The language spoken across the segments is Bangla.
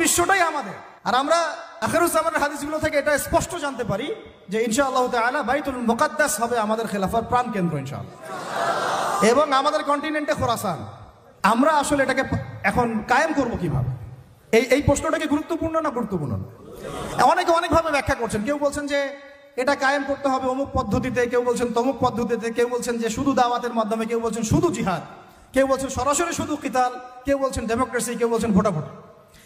বিশ্বটাই আমাদের। আর আমরা আখিরুজ্জামানের হাদিসগুলো থেকে এটা স্পষ্ট জানতে পারি যে ইনশাআল্লাহ তাআলা বাইতুল মুকাদ্দাস হবে আমাদের খেলাফার প্রাণ কেন্দ্র ইনশাআল্লাহ, এবং আমাদের কন্টিনেন্টে খোরাসান। আমরা আসলে এটাকে এখন কায়েম করব কিভাবে? এই প্রশ্নটা কি গুরুত্বপূর্ণ না গুরুত্বপূর্ণ না? অনেকে অনেকভাবে ব্যাখ্যা করছেন। কেউ বলছেন যে এটা কায়েম করতে হবে অমুক পদ্ধতিতে, কেউ বলছেন তমুক পদ্ধতিতে, কেউ বলছেন যে শুধু দাওয়াতের মাধ্যমে, কেউ বলছেন শুধু জিহাদ, কেউ বলছেন সরাসরি শুধু কিতাল, কেউ বলছেন ডেমোক্রেসি, কেউ বলছেন ভোটাভুটি,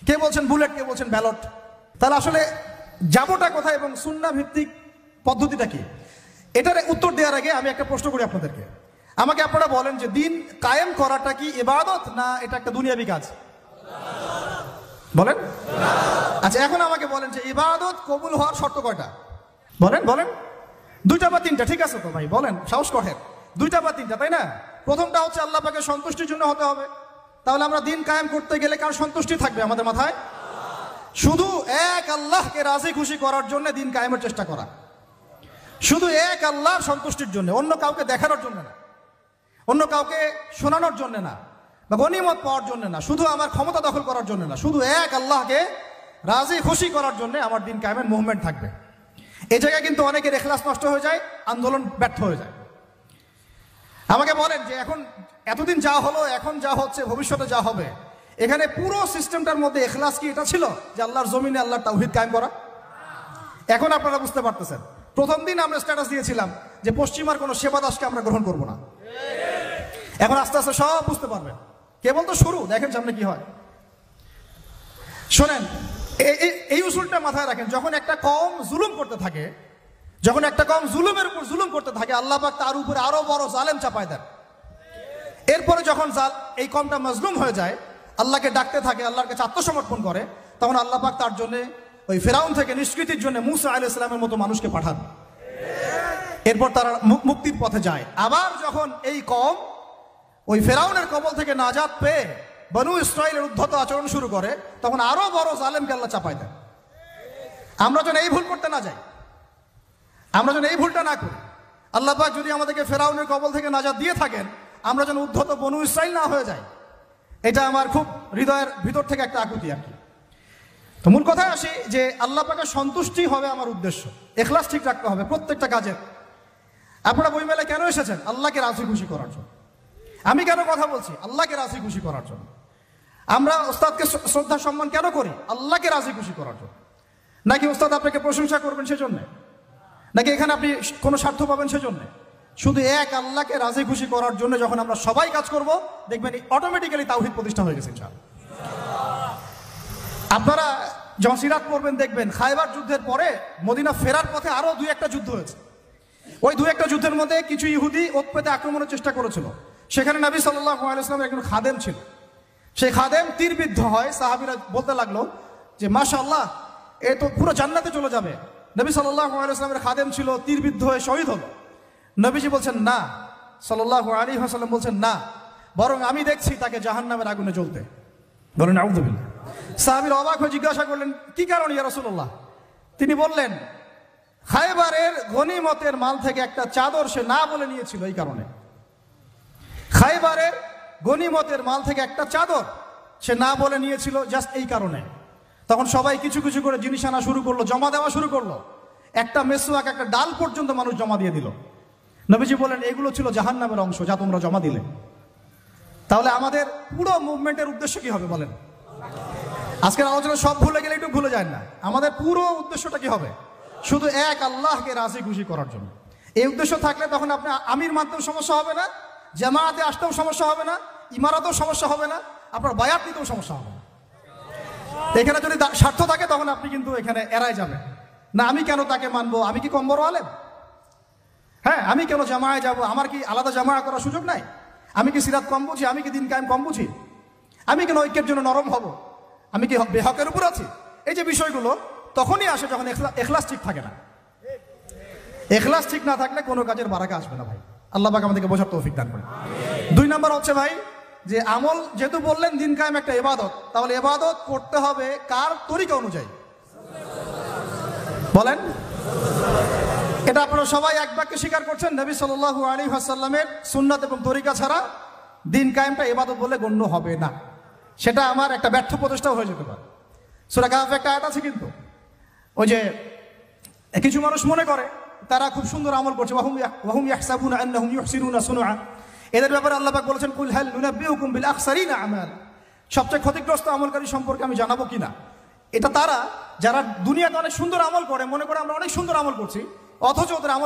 কেউ বলছেন বুলেট, কেউ বলছেন ব্যালট। তাহলে আসলে যাবোটা কোথায় এবং সুন্নাহ ভিত্তিক পদ্ধতিটা কি? এটার উত্তর দেওয়ার আগে আমি একটা প্রশ্ন করি আপনাদেরকে। আমাকে আপনারা বলেন যে দিন কায়েম করাটা কি ইবাদত না এটা একটা দুনিয়াবি কাজ? বলেন। আচ্ছা, এখন আমাকে বলেন যে ইবাদত কবুল হওয়ার শর্ত কয়টা? বলেন বলেন। 2টা বা 3টা? ঠিক আছে তো ভাই, বলেন, সাহস করেন। 2টা বা 3টা, তাই না? প্রথমটা হচ্ছে আল্লাহ পাকের সন্তুষ্টির জন্য হতে হবে। তাহলে আমরা দিন কায়েম করতে গেলে কার সন্তুষ্টি থাকবে আমাদের মাথায়? শুধু এক আল্লাহকে রাজি খুশি করার জন্য দিন কায়েমের চেষ্টা করা, শুধু এক আল্লাহর সন্তুষ্টির জন্য, অন্য কাউকে দেখানোর জন্য না, অন্য কাউকে শোনানোর জন্য না, বা গনিমত পাওয়ার জন্য না, শুধু আমার ক্ষমতা দখল করার জন্য না, শুধু এক আল্লাহকে রাজি খুশি করার জন্য আমার দিন কায়েমের মুভমেন্ট থাকবে। এই জায়গায় কিন্তু অনেকের ইখলাস নষ্ট হয়ে যায়, আন্দোলন ব্যর্থ হয়ে যায়। আমাকে বলেন যে এখন এতদিন যা হলো, এখন যা হচ্ছে, ভবিষ্যতে যা হবে, এখানে পুরো সিস্টেমটার মধ্যে ইখলাস কি এটা ছিল যে আল্লাহর জমিনে আল্লাহর তাওহীদ কায়েম করা? এখন আপনারা বুঝতে পারতেছেন। প্রথম দিন আমরা স্ট্যাটাস দিয়েছিলাম যে পশ্চিমার কোনো সেবা দাসকে আমরা গ্রহণ করব না। এখন আস্তে আস্তে সব বুঝতে পারবেন। কেবল তো শুরু, দেখেন সামনে কি হয়। শোনেন, এই উসুলটা মাথায় রাখেন। যখন একটা কওম জুলুম করতে থাকে, যখন একটা কওম জুলুমের উপর জুলুম করতে থাকে, আল্লাহ পাক তার উপরে আরো বড় জালেম চাপায় দেন। এরপরে যখন এই কওমটা মাজলুম হয়ে যায়, আল্লাহকে ডাকতে থাকে, আল্লাহর কাছে আত্মসমর্পণ করে, তখন আল্লাহ পাক তার জন্য ওই ফেরাউন থেকে নিষ্কৃতির জন্য মুসা আলাইহিস সালামের মতো মানুষকে পাঠান। এরপর তারা মুক্তির পথে যায়। আবার যখন এই কওম ওই ফেরাউনের কবল থেকে নাজাত পেয়ে বনু ইসরাইলের উদ্ধত আচরণ শুরু করে, তখন আরো বড় জালেমকে আল্লাহ চাপায় দেন। আমরা যেন এই ভুল করতে না যাই, আমরা যেন এই ভুলটা না করি। আল্লাহ পাক যদি আমাদেরকে ফেরাউনের কবল থেকে নাজাত দিয়ে থাকেন, আমরা যেন উদ্ধত বনু ইসরাইল না হয়ে যাই। এটা আমার খুব হৃদয়ের ভিতর থেকে একটা আকুতি আর কি। তো মূল কথায় আসি যে আল্লাহ পাকের সন্তুষ্টি হবে আমার উদ্দেশ্য, ইখলাস ঠিক রাখতে হবে প্রত্যেকটা কাজে। আপনারা বই মেলায় কেন এসেছেন? আল্লাহকে রাজি খুশি করার জন্য। আমি কেন কথা বলছি? আল্লাহকে রাজি খুশি করার জন্য। আমরা ওস্তাদকে শ্রদ্ধা সম্মান কেন করি? আল্লাহকে রাজি খুশি করার জন্য। নাকি ওস্তাদ আপনাকে প্রশংসা করবেন সেজন্য, নাকি এখানে আপনি কোনো স্বার্থ পাবেন সেজন্য? শুধু এক আল্লাহকে রাজি খুশি করার জন্য যখন আমরা সবাই কাজ করব, দেখবেন অটোমেটিক্যালি তাওহীদ প্রতিষ্ঠা হয়ে গেছে ইনশাআল্লাহ। আপনারা যখন সিরাত পড়বেন দেখবেন খায়বার যুদ্ধের পরে মদিনা ফেরার পথে আরো 2-1টা যুদ্ধ হয়েছে। ওই 2-1টা যুদ্ধের মধ্যে কিছু ইহুদি ওত পেতে আক্রমণের চেষ্টা করেছিল। সেখানে নবী সাল্লাল্লাহু আলাইহি ওয়াসাল্লামের একজন খাদেম ছিল। সেই খাদেম তীরবিদ্ধ হয়। সাহাবীরা বলতে লাগলো যে মাশাআল্লাহ, এ তো পুরো জান্নাতে চলে যাবে। নবী সাল্লাল্লাহু আলাইহি ওয়াসাল্লামের খাদেম ছিল, তীরবিদ্ধ হয়ে শহীদ হলো। নবীজি বলছেন না, সাল্লাল্লাহু আলাইহি ওয়াসাল্লাম বলছেন না, বরং আমি দেখছি তাকে জাহান্নামের আগুনে জ্বলতে। বলেন আউযুবিল্লাহ। সাহাবীরা অবাক হয়ে জিজ্ঞাসা করলেন, কি কারণ ইয়া রাসূলুল্লাহ? তিনি বললেন, খায়বারের গনিমতের মাল থেকে একটা চাদর সে না বলে নিয়েছিল, এই কারণে। খায়বারের গনিমতের মাল থেকে একটা চাদর সে না বলে নিয়েছিল, জাস্ট এই কারণে। তখন সবাই কিছু কিছু করে জিনিস আনা শুরু করলো, জমা দেওয়া শুরু করলো। একটা মেসওয়াক, একটা ডাল পর্যন্ত মানুষ জমা দিয়ে দিল। নবীজি বলেন, এগুলো ছিল জাহান্নামের অংশ যা তোমরা জমা দিলে। তাহলে আমাদের পুরো মুভমেন্টের উদ্দেশ্য কি হবে বলেন? আজকের আলোচনা সব ভুলে গেলে একটু ভুলে যায় না। আমাদের পুরো উদ্দেশ্যটা কি হবে? শুধু এক আল্লাহকে রাজি খুশি করার জন্য। এই উদ্দেশ্য থাকলে তখন আপনি আমির মানতেও সমস্যা হবে না, জামায়াতে আসতেও সমস্যা হবে না, ইমারতেও সমস্যা হবে না, আপনার বায়াত নিতেও সমস্যা হবে না। এখানে যদি স্বার্থ থাকে তখন আপনি কিন্তু এখানে এড়ায় যাবেন না। আমি কেন তাকে মানবো? আমি কি কম বড় আলেম? হ্যাঁ, আমি কেন জামায়ায় যাব? আমার কি আলাদা জামায়া করার সুযোগ নাই? আমি কি সিরাত কম বুঝি? আমি কি দিন কায়েম কম বুঝি? আমি কেন ঐক্যের জন্য নরম হব? আমি কি বেহকের উপর আছি? এই যে বিষয়গুলো তখনই আসে যখন ইখলাস ঠিক থাকে না। ইখলাস ঠিক না থাকলে কোনো কাজের বারাকা আসবে না ভাই। আল্লাহ পাক আমাদেরকে বোঝার তৌফিক দান করে। 2 নম্বর হচ্ছে ভাই যে আমল, যেহেতু বললেন দিন কায়েম একটা ইবাদত, তাহলে ইবাদত করতে হবে কার তরিকা অনুযায়ী? বলেন। এটা আপনারা সবাই এক বাক্যে স্বীকার করছেন, নবী সাল্লাল্লাহু আলাইহি ওয়াসাল্লামের সুন্নাত এবং তরিকা ছাড়া দিন কায়েমটা ইবাদত বলে গণ্য হবে না। সেটা আমার একটা ব্যর্থ প্রচেষ্টাও হয়ে যেতে পারে। সূরা কাহফে একটা আয়াত আছে কিন্তু, ওই যে কিছু মানুষ মনে করে তারা খুব সুন্দর আমল করছে, ওয়াহুম ইয়াহসাবুনা আন্নাহুম ইউহসিনুনা সুনআ। এদের ব্যাপারে আল্লাহ পাক বলেছেন, কুল হাল নুনাব্বিউকুম বিল আখসারিনা আমাল, সবচেয়ে ক্ষতিগ্রস্ত আমলকারী সম্পর্কে আমি জানাবো কিনা। এটা তারা যারা দুনিয়াতে অনেক সুন্দর আমল করে, মনে করে আমরা অনেক সুন্দর আমল করছি, অথচ ওদের আমল